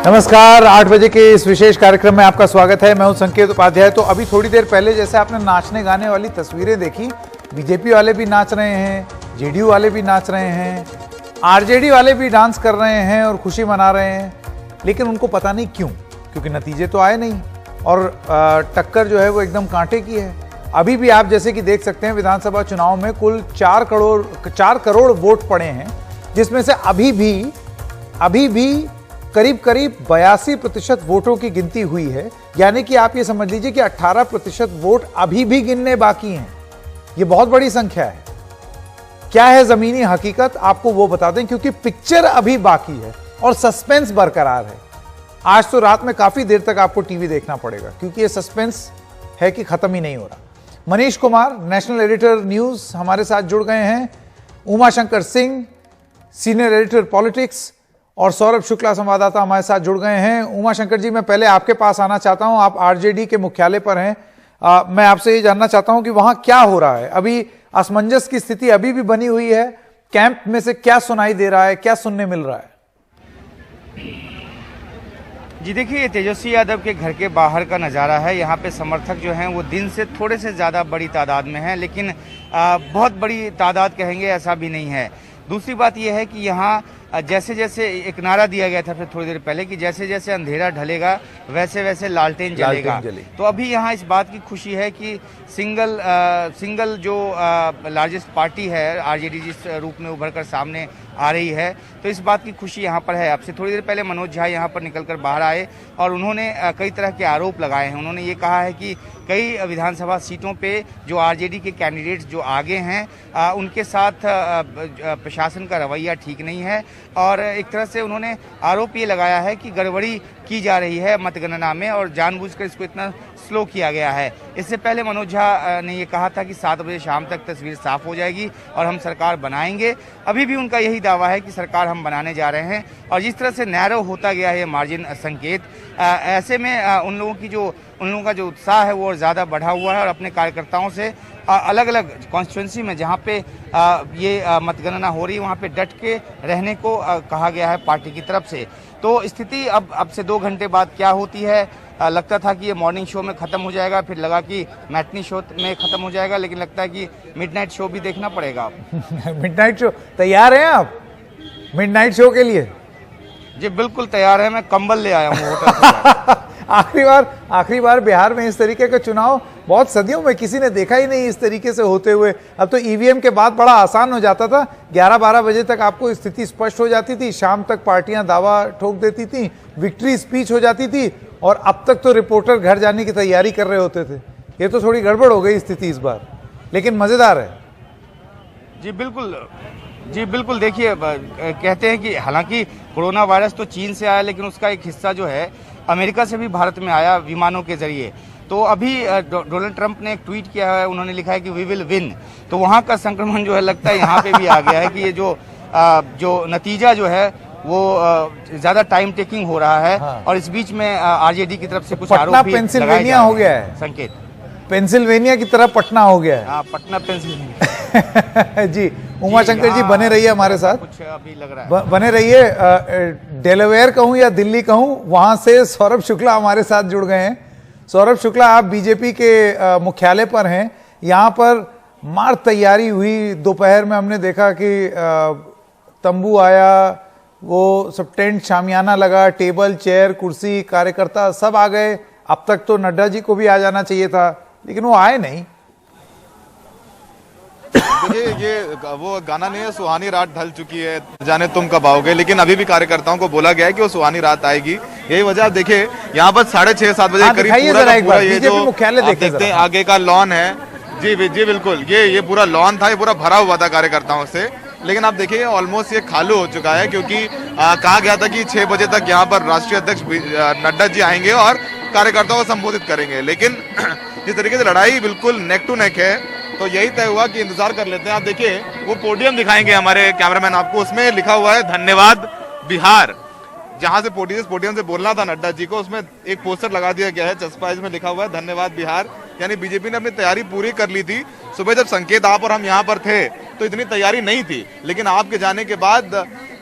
नमस्कार, 8 बजे के इस विशेष कार्यक्रम में आपका स्वागत है। मैं हूं संकेत उपाध्याय। तो अभी थोड़ी देर पहले जैसे आपने नाचने गाने वाली तस्वीरें देखी, बीजेपी वाले भी नाच रहे हैं, जेडीयू वाले भी नाच रहे हैं, आरजेडी वाले भी डांस कर रहे हैं और खुशी मना रहे हैं, लेकिन उनको पता नहीं क्यों, क्योंकि नतीजे तो आए नहीं और टक्कर जो है वो एकदम कांटे की है। अभी भी आप जैसे कि देख सकते हैं, विधानसभा चुनाव में कुल 4 करोड़ वोट पड़े हैं, जिसमें से अभी भी करीब 82% वोटों की गिनती हुई है। यानी कि आप ये समझ लीजिए कि 18% वोट अभी भी गिनने बाकी हैं। ये बहुत बड़ी संख्या है। क्या है जमीनी हकीकत, आपको वो बता दें, क्योंकि पिक्चर अभी बाकी है और सस्पेंस बरकरार है। आज तो रात में काफी देर तक आपको टीवी देखना पड़ेगा, क्योंकि ये सस्पेंस है कि खत्म ही नहीं हो रहा। Manish Kumar, national editor news, हमारे साथ जुड़ गए हैं। Umashankar Singh, senior editor politics, और सौरभ शुक्ला, संवाददाता, हमारे साथ जुड़ गए हैं। उमाशंकर जी, मैं पहले आपके पास आना चाहता हूं। आप आरजेडी के मुख्यालय पर हैं। मैं आपसे ये जानना चाहता हूं कि वहां क्या हो रहा है। अभी असमंजस की स्थिति अभी भी बनी हुई है। कैंप में से क्या सुनाई दे रहा है, क्या सुनने मिल रहा है? जी देखिए, तेजस्वी यादव के घर के बाहर का नज़ारा है। यहाँ पे समर्थक जो हैं वो दिन से थोड़े से ज़्यादा बड़ी तादाद में हैं, लेकिन बहुत बड़ी तादाद कहेंगे ऐसा भी नहीं है। दूसरी बात यह है कि यहाँ जैसे जैसे एक नारा दिया गया था फिर थोड़ी देर पहले कि जैसे जैसे अंधेरा ढलेगा वैसे वैसे लालटेन जलेगा। तो अभी यहाँ इस बात की खुशी है कि सिंगल जो लार्जेस्ट पार्टी है, आरजेडी जिस रूप में उभर कर सामने आ रही है, तो इस बात की खुशी यहाँ पर है। अब से थोड़ी देर पहले मनोज झा यहाँ पर निकलकर बाहर आए और उन्होंने कई तरह के आरोप लगाए हैं। उन्होंने ये कहा है कि कई विधानसभा सीटों पे जो आरजेडी के कैंडिडेट्स जो आगे हैं उनके साथ प्रशासन का रवैया ठीक नहीं है, और एक तरह से उन्होंने आरोप ये लगाया है कि गड़बड़ी की जा रही है मतगणना में और जानबूझकर इसको इतना स्लो किया गया है। इससे पहले मनोज झा ने ये कहा था कि 7 बजे शाम तक तस्वीर साफ हो जाएगी और हम सरकार बनाएंगे। अभी भी उनका यही दावा है कि सरकार हम बनाने जा रहे हैं, और जिस तरह से नैरो होता गया है मार्जिन संकेत, ऐसे में उन लोगों का जो उत्साह है वो ज़्यादा बढ़ा हुआ है और अपने कार्यकर्ताओं से अलग अलग कॉन्स्टिट्यूंसी में जहाँ पे ये मतगणना हो रही है वहाँ पे डट के रहने को कहा गया है पार्टी की तरफ से। तो स्थिति अब से 2 घंटे बाद क्या होती है, लगता था कि ये मॉर्निंग शो में ख़त्म हो जाएगा, फिर लगा कि मैटनी शो में ख़त्म हो जाएगा, लेकिन लगता है कि मिडनाइट शो भी देखना पड़ेगा। मिडनाइट शो तैयार हैं आप मिडनाइट शो के लिए? जी बिल्कुल तैयार है, मैं कंबल ले आया हूँ होटल से। आखिरी बार बिहार में इस तरीके का चुनाव बहुत सदियों में किसी ने देखा ही नहीं इस तरीके से होते हुए। अब तो ईवीएम के बाद बड़ा आसान हो जाता था, 11-12 बजे तक आपको स्थिति स्पष्ट हो जाती थी, शाम तक पार्टियां दावा ठोक देती थी, विक्ट्री स्पीच हो जाती थी, और अब तक तो रिपोर्टर घर जाने की तैयारी कर रहे होते थे। ये तो थोड़ी गड़बड़ हो गई स्थिति इस बार, लेकिन मजेदार है। जी बिल्कुल देखिए, कहते हैं कि हालांकि कोरोना वायरस तो चीन से आया, लेकिन उसका एक हिस्सा जो है अमेरिका से भी भारत में आया विमानों के जरिए। तो अभी डोनाल्ड ट्रंप ने एक ट्वीट किया है, उन्होंने लिखा है कि वी विल विन। तो वहाँ का संक्रमण जो है लगता है यहाँ पे भी आ गया है कि ये जो नतीजा जो है वो ज्यादा टाइम टेकिंग हो रहा है। हाँ। और इस बीच में आरजेडी की तरफ से कुछ आरोप भी पेंसिल्वेनिया हो गया है संकेत, पेंसिल्वेनिया की तरह पटना हो गया है। हाँ, पटना पेंसिल्वेनिया। जी, उमाशंकर जी बने रहिए हमारे साथ, कुछ अभी लग रहा है बने रहिए। डेलावेयर कहूं या दिल्ली कहूं, वहां से सौरभ शुक्ला हमारे साथ जुड़ गए हैं। सौरभ शुक्ला, आप बीजेपी के मुख्यालय पर हैं। यहाँ पर मार तैयारी हुई, दोपहर में हमने देखा कि तंबू आया, वो सब टेंट शामियाना लगा, टेबल चेयर कुर्सी, कार्यकर्ता सब आ गए। अब तक तो नड्डा जी को भी आ जाना चाहिए था, लेकिन वो आए नहीं। देखिए, ये वो गाना नहीं है, सुहानी रात ढल चुकी है, जाने तुम कब आओगे, लेकिन अभी भी कार्यकर्ताओं को बोला गया है कि वो सुहानी रात आएगी। यही वजह आप देखिए, यहाँ पर 6:30-7 बजे करीब पूरा ये जो मुख्यालय देखते हैं आगे का लॉन है। जी बिल्कुल, ये पूरा लॉन था, ये पूरा भरा हुआ था कार्यकर्ताओं से, लेकिन आप देखिए ऑलमोस्ट ये खाली हो चुका है, क्योंकि कहा गया था कि 6 बजे तक यहाँ पर राष्ट्रीय अध्यक्ष नड्डा जी आएंगे और कार्यकर्ताओं को संबोधित करेंगे। लेकिन जिस तरीके से लड़ाई बिल्कुल नेक टू नेक है, तो यही तय हुआ कि इंतजार कर लेते हैं। आप देखिए, वो पोडियम दिखाएंगे हमारे कैमरामैन आपको, उसमें लिखा हुआ है धन्यवाद बिहार। जहां से पोडियम से बोलना था नड्डा जी को, उसमें एक पोस्टर लगा दिया गया है, चस्पा, इसमें लिखा हुआ है धन्यवाद बिहार। यानी बीजेपी ने अपनी तैयारी पूरी कर ली थी। सुबह जब संकेत आप और हम यहाँ पर थे तो इतनी तैयारी नहीं थी, लेकिन आपके जाने के बाद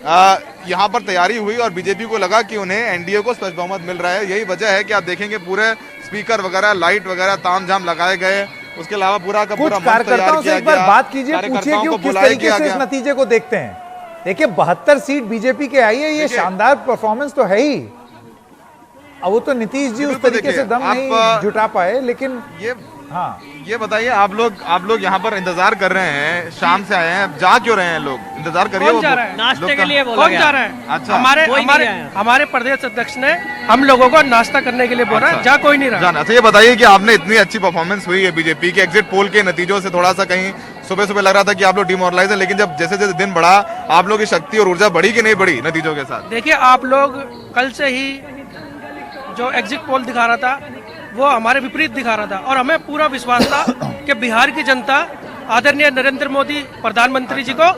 यहाँ पर तैयारी हुई और बीजेपी को लगा कि उन्हें एनडीए को स्पष्ट बहुमत मिल रहा है। यही वजह है कि आप देखेंगे पूरे स्पीकर वगैरह, लाइट वगैरह तामझाम लगाए गए। उसके अलावा पूरा का पूरा कुछ कार्यकर्ताओं से एक बार बात कीजिए, पूछिए कि वो किस तरीके से इस नतीजे को देखते हैं। देखिए 72 सीट बीजेपी के आई है, ये शानदार परफॉर्मेंस तो है ही। अब वो तो नीतीश जी उस तरीके से दम नहीं जुटा पाए, लेकिन ये बताइए, आप लोग यहाँ पर इंतजार कर रहे हैं, शाम से आए हैं, जा क्यों रहे हैं लोग? इंतजार करिए। नाश्ते के लिए बोला कौन जा रहा है? अच्छा, हमारे प्रदेश अध्यक्ष ने हम लोगों को नाश्ता करने के लिए बोला। अच्छा, जा कोई नहीं रहा। अच्छा, ये बताइए कि आपने इतनी अच्छी परफॉर्मेंस हुई है बीजेपी के, एग्जिट पोल के नतीजों से थोड़ा सा कहीं सुबह सुबह लग रहा था कि आप लोग डिमोरलाइज हैं, लेकिन जब जैसे जैसे दिन बढ़ा आप लोग की शक्ति और ऊर्जा बढ़ी कि नहीं बढ़ी नतीजों के साथ? देखिए, आप लोग कल से ही जो एग्जिट पोल दिखा रहा था वो हमारे विपरीत दिखा रहा था, और हमें पूरा विश्वास था कि बिहार की जनता आदरणीय नरेंद्र मोदी प्रधानमंत्री जी को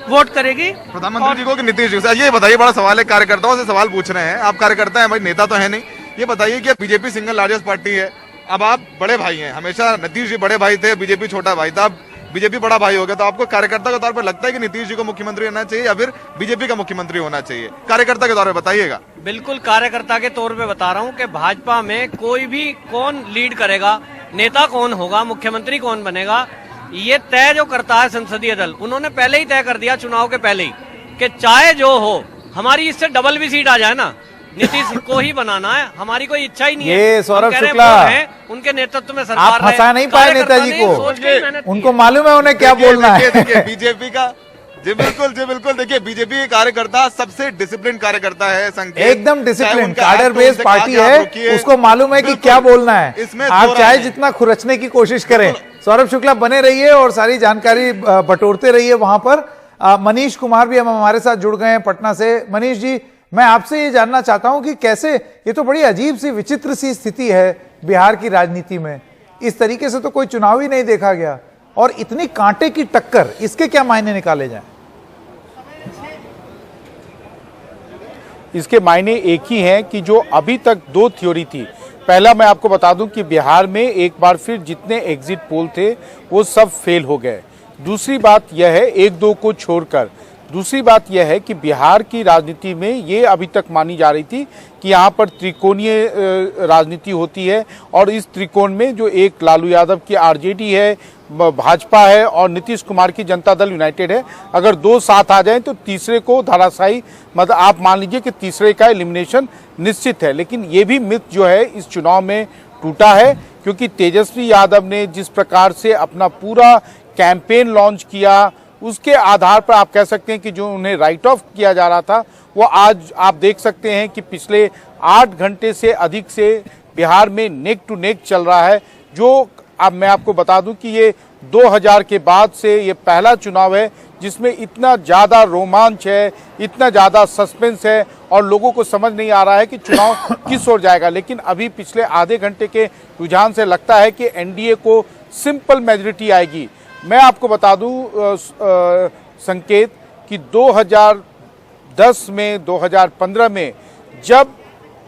वोट करेगी। प्रधानमंत्री जी को कि नीतीश जी को? ये बताइए, बड़ा सवाल है, कार्यकर्ताओं से सवाल पूछ रहे हैं। आप कार्यकर्ता हैं भाई, नेता तो है नहीं। ये बताइए कि बीजेपी सिंगल लार्जेस्ट पार्टी है, अब आप बड़े भाई हैं, हमेशा नीतीश जी बड़े भाई थे, बीजेपी छोटा भाई था, अब बीजेपी बड़ा भाई हो गया, तो आपको कार्यकर्ता के तौर पर लगता है कि नीतीश जी को मुख्यमंत्री होना चाहिए या फिर बीजेपी का मुख्यमंत्री होना चाहिए? कार्यकर्ता के तौर पर बताइएगा। बिल्कुल कार्यकर्ता के तौर पे बता रहा हूँ कि भाजपा में कोई भी कौन लीड करेगा, नेता कौन होगा, मुख्यमंत्री कौन बनेगा, ये तय जो करता है संसदीय दल। उन्होंने पहले ही तय कर दिया चुनाव के पहले ही कि चाहे जो हो, हमारी इससे डबल भी सीट आ जाए ना, नीतीश को ही बनाना है, हमारी कोई इच्छा ही नहीं है। ये सौरभ शुक्ला उनके नेतृत्व में सरकार आप फंसा नहीं पाए नेताजी को, उनको मालूम है उन्हें क्या बोलना है। देखिए बीजेपी का, जी बिल्कुल देखिए, बीजेपी के कार्यकर्ता सबसे डिसिप्लिन कार्यकर्ता है, संकेत एकदम डिसिप्लिन, कार्डर बेस्ड पार्टी है, उसको मालूम है कि क्या बोलना है। आप चाहे जितना खुरचने की कोशिश करें। सौरभ शुक्ला बने रहिए और सारी जानकारी बटोरते रहिए वहां पर। मनीष कुमार भी हम हमारे साथ जुड़ गए हैं पटना से। मनीष जी, मैं आपसे ये जानना चाहता हूं कि कैसे, ये तो बड़ी अजीब सी विचित्र सी स्थिति है बिहार की राजनीति में, इस तरीके से तो कोई चुनाव ही नहीं देखा गया, और इतनी कांटे की टक्कर, इसके क्या मायने निकाले जाएं? इसके मायने एक ही हैं कि जो अभी तक दो थ्योरी थी। पहला मैं आपको बता दूं कि बिहार में एक बार फिर जितने एग्जिट पोल थे वो सब फेल हो गए। दूसरी बात यह है, एक दो को छोड़कर, दूसरी बात यह है कि बिहार की राजनीति में ये अभी तक मानी जा रही थी कि यहाँ पर त्रिकोणीय राजनीति होती है, और इस त्रिकोण में जो एक लालू यादव की आरजेडी है, भाजपा है और नीतीश कुमार की जनता दल यूनाइटेड है, अगर दो साथ आ जाएं तो तीसरे को धराशायी, मतलब आप मान लीजिए कि तीसरे का एलिमिनेशन निश्चित है। लेकिन ये भी मिथ जो है इस चुनाव में टूटा है, क्योंकि तेजस्वी यादव ने जिस प्रकार से अपना पूरा कैंपेन लॉन्च किया, उसके आधार पर आप कह सकते हैं कि जो उन्हें राइट ऑफ किया जा रहा था, वो आज आप देख सकते हैं कि पिछले 8 घंटे से अधिक से बिहार में नेक टू नेक चल रहा है। जो अब मैं आपको बता दूं कि ये 2000 के बाद से ये पहला चुनाव है जिसमें इतना ज़्यादा रोमांच है, इतना ज़्यादा सस्पेंस है, और लोगों को समझ नहीं आ रहा है कि चुनाव किस ओर जाएगा। लेकिन अभी पिछले आधे घंटे के रुझान से लगता है कि एनडीए को सिंपल मेजॉरिटी आएगी। मैं आपको बता दूं संकेत कि 2010 में, 2015 में, जब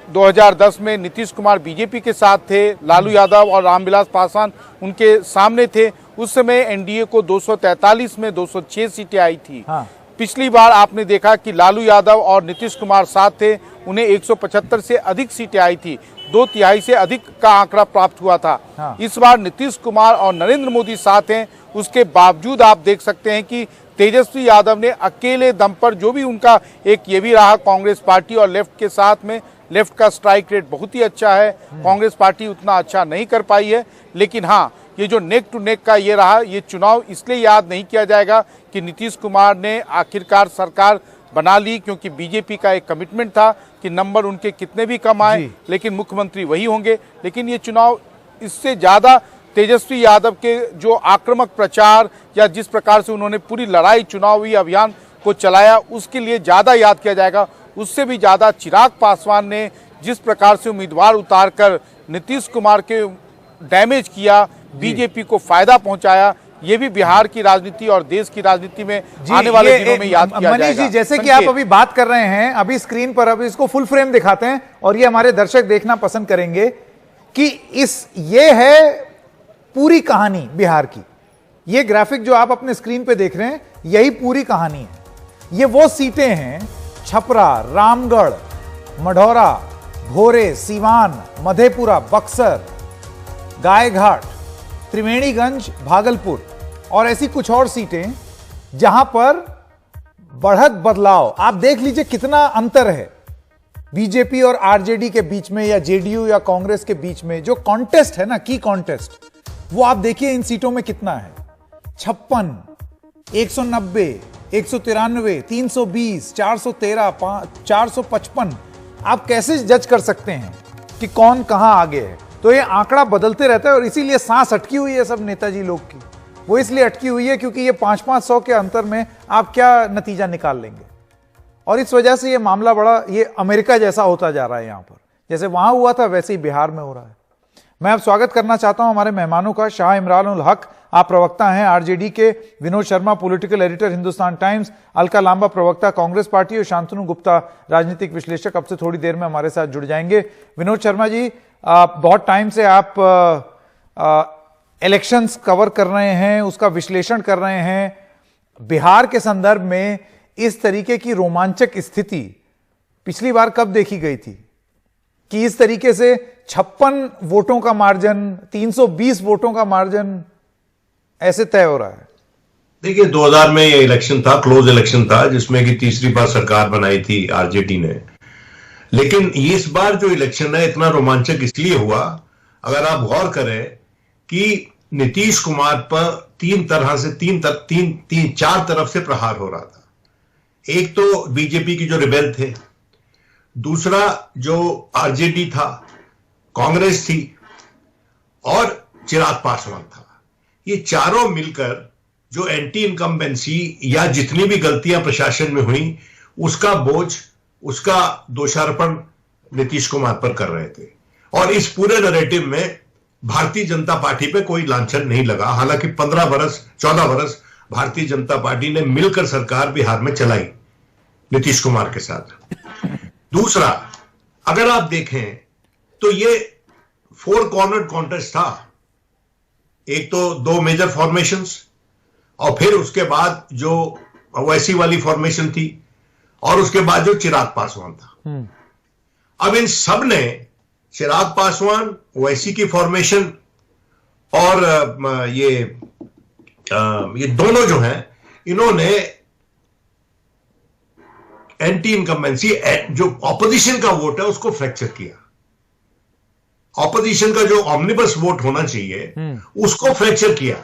2010 में नीतीश कुमार बीजेपी के साथ थे, लालू यादव और रामविलास पासवान उनके सामने थे, उस समय एनडीए को 243 में 206 सीटें आई थी। हाँ। पिछली बार आपने देखा कि लालू यादव और नीतीश कुमार साथ थे, उन्हें 175 से अधिक सीटें आई थी, 2/3 से अधिक का आंकड़ा प्राप्त हुआ था। हाँ। इस बार नीतीश कुमार और नरेंद्र मोदी साथ हैं, उसके बावजूद आप देख सकते हैं कि तेजस्वी यादव ने अकेले दम पर, जो भी उनका एक ये भी रहा कांग्रेस पार्टी और लेफ्ट के साथ में, लेफ्ट का स्ट्राइक रेट बहुत ही अच्छा है, कांग्रेस पार्टी उतना अच्छा नहीं कर पाई है। लेकिन हाँ, ये जो नेक टू नेक का ये रहा, ये चुनाव इसलिए याद नहीं किया जाएगा कि नीतीश कुमार ने आखिरकार सरकार बना ली, क्योंकि बीजेपी का एक कमिटमेंट था कि नंबर उनके कितने भी कम आए लेकिन मुख्यमंत्री वही होंगे। लेकिन ये चुनाव इससे ज़्यादा तेजस्वी यादव के जो आक्रामक प्रचार या जिस प्रकार से उन्होंने पूरी लड़ाई चुनावी अभियान को चलाया, उसके लिए ज़्यादा याद किया जाएगा। उससे भी ज़्यादा चिराग पासवान ने जिस प्रकार से उम्मीदवार उतारकर नीतीश कुमार के डैमेज किया, बीजेपी को फायदा पहुंचाया, ये भी बिहार की राजनीति और देश की राजनीति में आने वाले दिनों में याद किया जाएगा। मनीष जी, जैसे कि आप अभी बात कर रहे हैं, अभी स्क्रीन पर अभी इसको फुल फ्रेम दिखाते हैं और ये हमारे दर्शक देखना पसंद करेंगे कि ये है पूरी कहानी बिहार की। ये ग्राफिक जो आप अपने स्क्रीन पे देख रहे हैं, यही पूरी कहानी है। ये वो सीटें हैं छपरा, रामगढ़, मढ़ौरा, भोरे, सीवान, मधेपुरा, बक्सर, गायघाट, त्रिवेणीगंज, भागलपुर और ऐसी कुछ और सीटें जहां पर बढ़त बदलाव, आप देख लीजिए कितना अंतर है बीजेपी और आरजेडी के बीच में या जेडीयू या कांग्रेस के बीच में। जो कॉन्टेस्ट है ना, की कॉन्टेस्ट, वो आप देखिए इन सीटों में कितना है। 56, 190, 193, 320, 413, 455। आप कैसे जज कर सकते हैं कि कौन कहां आगे है? तो ये आंकड़ा बदलते रहता है और इसीलिए सांस अटकी हुई है सब नेताजी लोग की। वो इसलिए अटकी हुई है क्योंकि ये 500-500 के अंतर में आप क्या नतीजा निकाल लेंगे। और इस वजह से ये मामला बड़ा, ये अमेरिका जैसा होता जा रहा है। यहां पर जैसे वहां हुआ था वैसे ही बिहार में हो रहा है। मैं अब स्वागत करना चाहता हूं हमारे मेहमानों का। शाह इमरान उल हक, आप प्रवक्ता हैं आरजेडी के, Vinod Sharma political editor Hindustan Times, Alka Lamba प्रवक्ता कांग्रेस पार्टी और शांतनु गुप्ता राजनीतिक विश्लेषक अब से थोड़ी देर में हमारे साथ जुड़ जाएंगे। विनोद शर्मा जी, बहुत टाइम से आप इलेक्शंस कवर कर रहे हैं, उसका विश्लेषण कर रहे हैं। बिहार के संदर्भ में इस तरीके की रोमांचक स्थिति पिछली बार कब देखी गई थी कि इस तरीके से 56 वोटों का मार्जिन, 320 वोटों का मार्जिन ऐसे तय हो रहा है? देखिए, 2000 में ये इलेक्शन था, क्लोज इलेक्शन था, जिसमें कि तीसरी बार सरकार बनाई थी आरजेडी ने। लेकिन इस बार जो इलेक्शन है इतना रोमांचक इसलिए हुआ, अगर आप गौर करें कि नीतीश कुमार पर चार तरफ से प्रहार हो रहा था। एक तो बीजेपी की जो रिबेल थे, दूसरा जो आरजेडी था, कांग्रेस थी और चिराग पासवान था। ये चारों मिलकर जो एंटी इनकम्बेंसी या जितनी भी गलतियां प्रशासन में हुई, उसका बोझ, उसका दोषारोपण नीतीश कुमार पर कर रहे थे। और इस पूरे नैरेटिव में भारतीय जनता पार्टी पे कोई लांछन नहीं लगा। हालांकि 14 वर्ष भारतीय जनता पार्टी ने मिलकर सरकार बिहार में चलाई नीतीश कुमार के साथ। दूसरा, अगर आप देखें तो ये 4 कॉर्नर कॉन्टेस्ट था। एक तो 2 मेजर फॉर्मेशंस और फिर उसके बाद जो वैसी वाली फॉर्मेशन थी और उसके बाद जो चिराग पासवान था। अब इन सब ने, चिराग पासवान, वैसी की फॉर्मेशन और ये दोनों जो हैं, इन्होंने एंटी इनकम्बेंसी, जो ऑपोजिशन का वोट है उसको फ्रैक्चर किया। ऑपोजिशन का जो ऑमनिबस वोट होना चाहिए उसको फ्रैक्चर किया।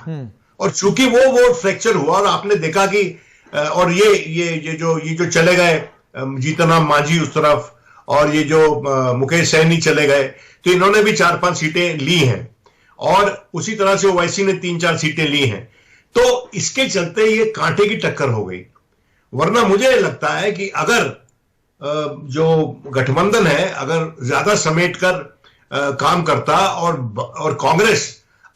और चूंकि वो वोट फ्रैक्चर हुआ और आपने देखा कि और ये जो चले गए जीतन राम मांझी उस तरफ और ये जो मुकेश सैनी चले गए, तो इन्होंने भी 4-5 सीटें ली हैं और उसी तरह से ओवैसी ने 3-4 सीटें ली हैं। तो इसके चलते ये कांटे की टक्कर हो गई। वरना मुझे लगता है कि अगर जो गठबंधन है अगर ज्यादा समेट कर काम करता और कांग्रेस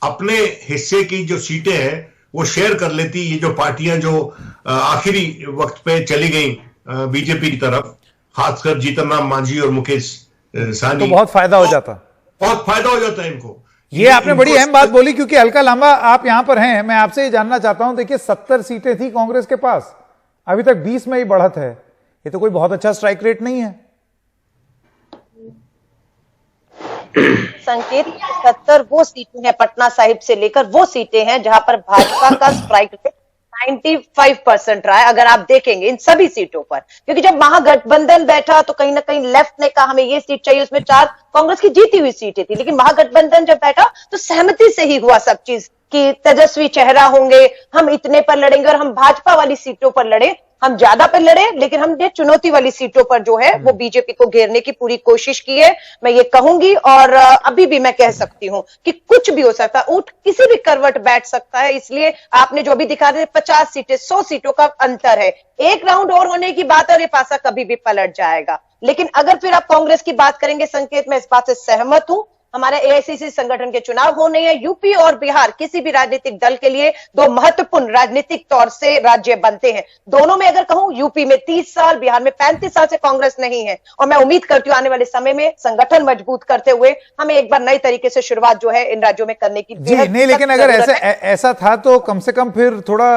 अपने हिस्से की जो सीटें हैं वो शेयर कर लेती, ये जो पार्टियां जो आखिरी वक्त पे चली गई बीजेपी की तरफ, खासकर जीतन राम मांझी और मुकेश सहनी, तो बहुत फायदा हो जाता। बहुत फायदा हो जाता है इनको। ये आपने बड़ी अहम बात बोली, क्योंकि अलका लांबा आप यहां पर हैं, मैं आपसे ये जानना चाहता हूं। देखिए 70 सीटें थी कांग्रेस के पास, अभी तक 20 में ही बढ़त है। ये तो कोई बहुत अच्छा स्ट्राइक रेट नहीं है। संकेत, 70 वो सीटें हैं, पटना साहिब से लेकर वो सीटें हैं जहां पर भाजपा का स्ट्राइक रेट 95% रहा है। अगर आप देखेंगे इन सभी सीटों पर, क्योंकि जब महागठबंधन बैठा तो कहीं ना कहीं लेफ्ट ने कहा हमें ये सीट चाहिए, उसमें 4 कांग्रेस की जीती हुई सीटें थी, लेकिन महागठबंधन जब बैठा तो सहमति से ही हुआ सब चीज कि तेजस्वी चेहरा होंगे, हम इतने पर लड़ेंगे और हम भाजपा वाली सीटों पर लड़े, हम ज्यादा पर लड़े, लेकिन हमने चुनौती वाली सीटों पर जो है वो बीजेपी को घेरने की पूरी कोशिश की है। मैं ये कहूंगी और अभी भी मैं कह सकती हूं कि कुछ भी हो सकता है, ऊंट किसी भी करवट बैठ सकता है। इसलिए आपने जो अभी दिखा रहे 50 सीटें, 100 सीटों का अंतर है, एक राउंड और होने की बात है और ये पासा कभी भी पलट जाएगा। लेकिन अगर फिर आप कांग्रेस की बात करेंगे संकेत, मैं इस बात से सहमत हूं। हमारे एआईसीसी संगठन के चुनाव होने हैं। यूपी और बिहार किसी भी राजनीतिक दल के लिए 2 महत्वपूर्ण राजनीतिक तौर से राज्य बनते हैं। दोनों में अगर कहूं, यूपी में 30 साल, बिहार में 35 साल से कांग्रेस नहीं है। और मैं उम्मीद करती हूं आने वाले समय में संगठन मजबूत करते हुए हमें एक बार नई तरीके से शुरुआत जो है इन राज्यों में करने की जी नहीं, लेकिन अगर ऐसा था तो कम से कम फिर थोड़ा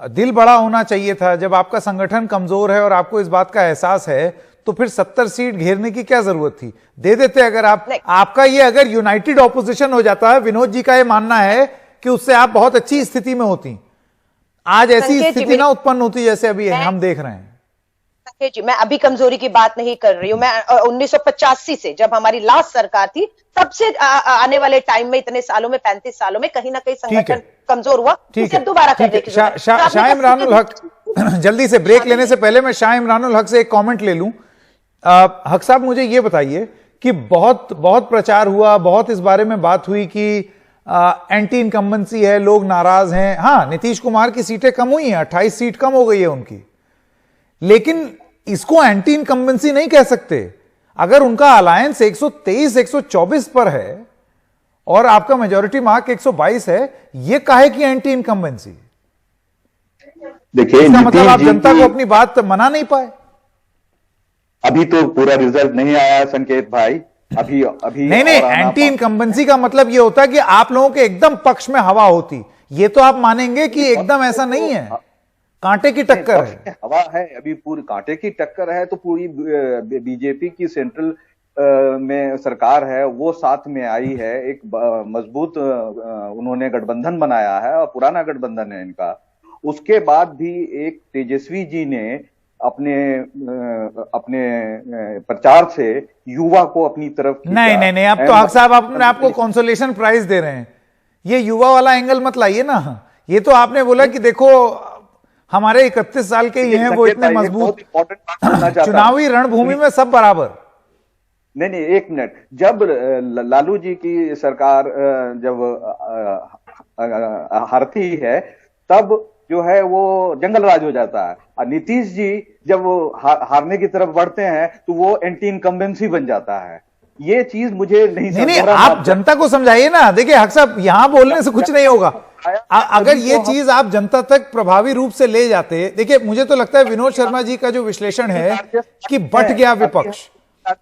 दिल बड़ा होना चाहिए था। जब आपका संगठन कमजोर है और आपको इस बात का एहसास है तो फिर 70 सीट घेरने की क्या जरूरत थी, दे देते। अगर आपका ये अगर यूनाइटेड ऑपोजिशन हो जाता है, विनोद जी का ये मानना है कि उससे आप बहुत अच्छी स्थिति में होती। आज ऐसी स्थिति ना उत्पन्न होती जैसे अभी हम देख रहे हैं। जी, मैं अभी कमजोरी की बात नहीं कर रही हूं। मैं 1985 से जब हमारी लास्ट सरकार थी तब से आने वाले टाइम में, इतने सालों में, 35 सालों में कहीं ना कहीं संगठन कमजोर हुआ। ठीक है, दोबारा करने की जरूरत है। शाह इमरानुल हक, जल्दी से ब्रेक लेने से पहले मैं शाह इमरानुल हक से एक कमेंट ले लूं। हक साहब, मुझे यह बताइए कि बहुत प्रचार हुआ, बहुत इस बारे में बात हुई कि एंटी इनकम्बेंसी है, लोग नाराज हैं। हाँ, नीतीश कुमार की सीटें कम हुई हैं, 28 सीट कम हो गई है उनकी, लेकिन इसको एंटी इनकम्बेंसी नहीं कह सकते। अगर उनका अलायंस 123-124 पर है और आपका मेजॉरिटी मार्क 122 है, यह काहे की एंटी इनकम्बेंसी? देखिए, इसका मतलब आप जनता को अपनी बात मना नहीं पाए। अभी तो पूरा रिजल्ट नहीं आया संकेत भाई, अभी नहीं, एंटी इनकम्बेंसी का मतलब यह होता है कि आप लोगों के एकदम पक्ष में हवा होती। ये तो आप मानेंगे कि एकदम ऐसा नहीं है, कांटे की टक्कर है। हवा है, अभी पूरी कांटे की टक्कर है। तो पूरी बीजेपी की सेंट्रल में सरकार है, वो साथ में आई है, एक मजबूत उन्होंने गठबंधन बनाया है और पुराना गठबंधन है इनका। उसके बाद भी एक तेजस्वी जी ने अपने प्रचार से युवा को अपनी तरफ नहीं, अब तो हक साहब अपने आपको कंसोलेशन प्राइज दे रहे हैं। ये युवा वाला एंगल मत लाइए ना। ये तो आपने बोला कि देखो हमारे 31 साल के ही हैं, वो इतने मजबूत। चुनावी रणभूमि में सब बराबर। नहीं, एक मिनट। जब लालू जी की सरकार जब हारती है, तब जो है वो जंगल राज हो जाता है। और नीतीश जी जब वो हारने की तरफ बढ़ते हैं तो वो एंटी इनकम्बेंसी बन जाता है। ये चीज मुझे नहीं, आप जनता को समझाइए ना। देखिए हक साहब, यहां बोलने से कुछ नहीं होगा। अगर ये चीज आप जनता तक प्रभावी रूप से ले जाते, देखिए मुझे तो लगता है विनोद शर्मा जी का जो विश्लेषण है कि बट गया विपक्ष,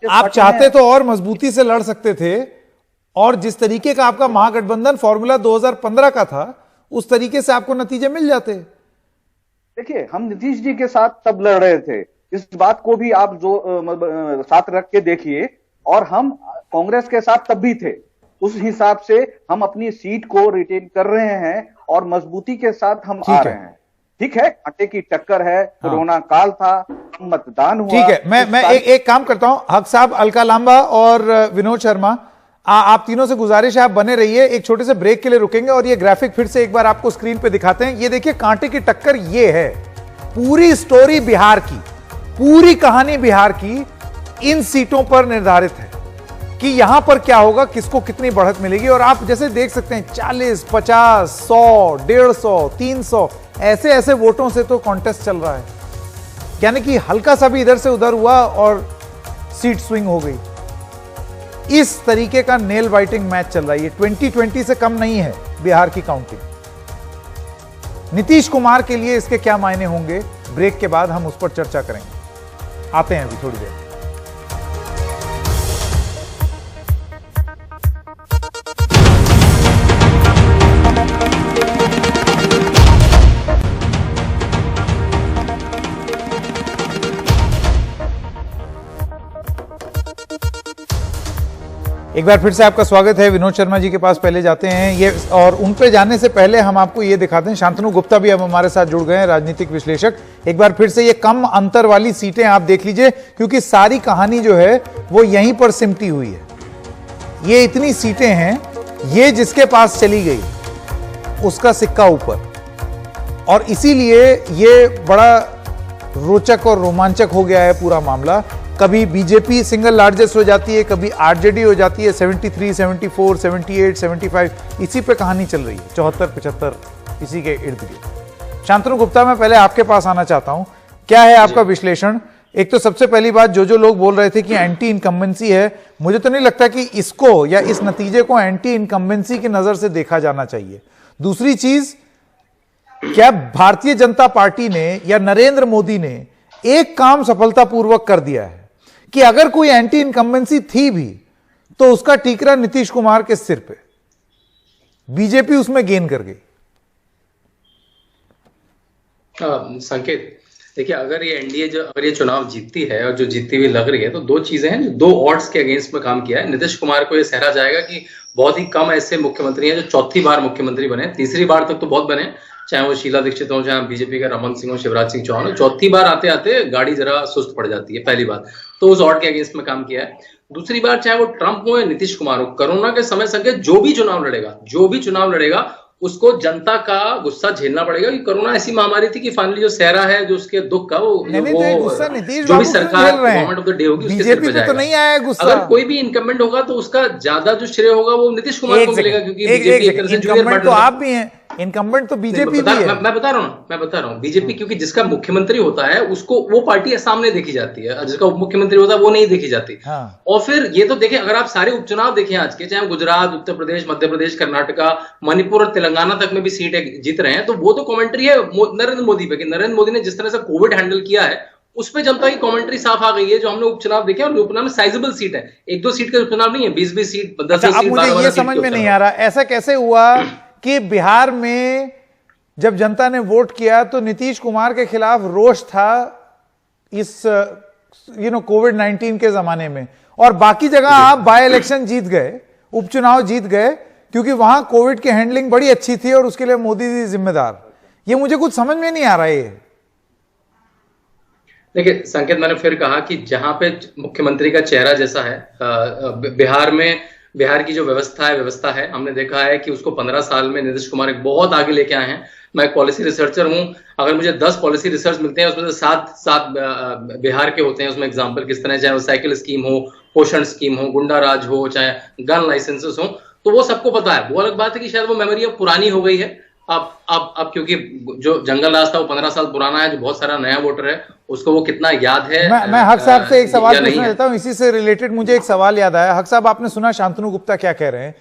आप चाहते तो और मजबूती से लड़ सकते थे, और जिस तरीके का आपका महागठबंधन फॉर्मूला 2015 का था, उस तरीके से आपको नतीजे मिल जाते। देखिए, हम नीतीश जी के साथ तब लड़ रहे थे, इस बात को भी आप जो साथ रख के देखिए, और हम कांग्रेस के साथ तब भी थे। उस हिसाब से हम अपनी सीट को रिटेन कर रहे हैं और मजबूती के साथ हम आ रहे हैं। ठीक है, कांटे की टक्कर है, कोरोना काल था, मतदान हुआ। ठीक है, मैं एक काम करता हूं, हक साहब, अलका लांबा और विनोद शर्मा, आप तीनों से गुजारिश है आप बने रहिए। एक छोटे से ब्रेक के लिए रुकेंगे और ये ग्राफिक फिर से एक बार आपको स्क्रीन पे दिखाते हैं। ये देखिए, कांटे की टक्कर ये है। पूरी स्टोरी बिहार की, पूरी कहानी बिहार की इन सीटों पर निर्धारित है कि यहां पर क्या होगा, किसको कितनी बढ़त मिलेगी। और आप जैसे देख सकते हैं 40, 50, 100, 150, 300 ऐसे वोटों से तो कॉन्टेस्ट चल रहा है। यानी कि हल्का सा भी इधर से उधर हुआ और सीट स्विंग हो गई। इस तरीके का नेल बाइटिंग मैच चल रहा है। ये 2020 से कम नहीं है बिहार की काउंटिंग। नीतीश कुमार के लिए इसके क्या मायने होंगे, ब्रेक के बाद हम उस पर चर्चा करेंगे। आते हैं अभी थोड़ी देर। एक बार फिर से आपका स्वागत है। विनोद शर्मा जी के पास पहले जाते हैं ये, और उन पे जाने से पहले हम आपको ये दिखाते हैं, शांतनु गुप्ता भी अब हमारे साथ जुड़ गए हैं, राजनीतिक विश्लेषक। एक बार फिर से ये कम अंतर वाली सीटें आप देख लीजिए, क्योंकि सारी कहानी जो है वो यहीं पर सिमटी हुई है। ये इतनी सीटें हैं, ये जिसके पास चली गई उसका सिक्का ऊपर, और इसीलिए ये बड़ा रोचक और रोमांचक हो गया है पूरा मामला। कभी बीजेपी सिंगल लार्जेस्ट हो जाती है, कभी आरजेडी हो जाती है, 73, 74, 78, 75, इसी पे कहानी चल रही है। 74, 75 इसी के इर्द गिर्द। शांतनु गुप्ता, मैं पहले आपके पास आना चाहता हूं, क्या है आपका विश्लेषण? एक तो सबसे पहली बात, जो लोग बोल रहे थे कि एंटी इनकम्बेंसी है, मुझे तो नहीं लगता कि इसको या इस नतीजे को एंटी इनकम्बेंसी की नजर से देखा जाना चाहिए। दूसरी चीज, क्या भारतीय जनता पार्टी ने या नरेंद्र मोदी ने एक काम सफलतापूर्वक कर दिया है कि अगर कोई एंटी इनकम्बेंसी थी भी तो उसका टीकरा नीतीश कुमार के सिर पे, बीजेपी उसमें गेन कर गई। संकेत, देखिए अगर ये एनडीए अगर ये चुनाव जीतती है और जो जीतती हुई लग रही है, तो दो चीजें हैं जो दो ऑड्स के अगेंस्ट में काम किया है। नीतीश कुमार को ये सहरा जाएगा कि बहुत ही कम ऐसे मुख्यमंत्री हैं जो चौथी बार मुख्यमंत्री बने, तीसरी बार तक तो बहुत बने, चाहे वो शीला दीक्षित हो, चाहे बीजेपी का रमन सिंह हो, शिवराज सिंह चौहान हो, चौथी बार आते आते गाड़ी जरा सुस्त पड़ जाती है पहली बार, तो उस ऑड के अगेंस्ट में काम किया है। दूसरी बार चाहे वो ट्रंप हो या नीतीश कुमार हो, कोरोना के समय संकेत जो भी चुनाव लड़ेगा उसको जनता का गुस्सा झेलना पड़ेगा कि कोरोना ऐसी महामारी थी कि फाइनली जो सहरा है, जो उसके दुख का वो जो भी सरकार गवर्नमेंट ऑफ द डे होगी उसके सिर पे जाएगा। तो नहीं आया गुस्सा। अगर कोई भी इनकम्बेंट होगा तो उसका ज्यादा जो श्रेय होगा वो नीतीश कुमार को मिलेगा, क्योंकि बीजेपी एक तरह से जूनियर पार्टनर तो आप भी हैं, इनकम्बेंट तो बीजेपी भी है। मैं बता रहा हूँ बीजेपी, क्योंकि जिसका मुख्यमंत्री होता है उसको वो पार्टी सामने देखी जाती है, जिसका उप मुख्यमंत्री होता है वो नहीं देखी जाती। हाँ। और फिर ये तो देखें, अगर आप सारे उपचुनाव देखें आज के, चाहे गुजरात, उत्तर प्रदेश, मध्य प्रदेश, कर्नाटका, मणिपुर और तेलंगाना तक में भी सीट जीत रहे हैं, तो वो तो कमेंट्री है नरेंद्र मोदी पे कि नरेंद्र मोदी ने जिस तरह से कोविड हैंडल किया है उस पे जनता की कमेंट्री साफ आ गई है। जो हमने उपचुनाव देखे और उपचुनाव में साइजेबल सीट है, एक दो सीट के उपचुनाव नहीं है, 20-20 सीट, 10-10 सीट। मुझे ये समझ में नहीं आ रहा ऐसा कैसे हुआ कि बिहार में जब जनता ने वोट किया तो नीतीश कुमार के खिलाफ रोष था इस कोविड-19 के जमाने में, और बाकी जगह आप बाय इलेक्शन जीत गए, उपचुनाव जीत गए, क्योंकि वहां कोविड की हैंडलिंग बड़ी अच्छी थी और उसके लिए मोदी जी जिम्मेदार। ये मुझे कुछ समझ में नहीं आ रहा है। देखिए संकेत, मैंने फिर कहा कि जहां पे मुख्यमंत्री का चेहरा जैसा है, बिहार की जो व्यवस्था है, हमने देखा है कि उसको 15 साल में नीतीश कुमार एक बहुत आगे लेके आए हैं। मैं एक पॉलिसी रिसर्चर हूं, अगर मुझे 10 पॉलिसी रिसर्च मिलते हैं उसमें से 7 बिहार के होते हैं। उसमें एग्जांपल किस तरह, चाहे वो साइकिल स्कीम हो, पोषण स्कीम हो, गुंडा राज हो, चाहे गन लाइसेंसेस हो, तो वो सबको पता है। वो अलग बात है कि शायद वो मेमोरी अब पुरानी हो गई है। अब क्योंकि जो जंगल राज था वो 15 साल पुराना है, जो बहुत सारा नया वोटर है उसको वो कितना याद है। मैं हक साहब से एक सवाल पूछना चाहता हूं, इसी से रिलेटेड मुझे एक सवाल याद आया। हक साहब, आपने सुना शांतनु गुप्ता क्या कह रहे हैं,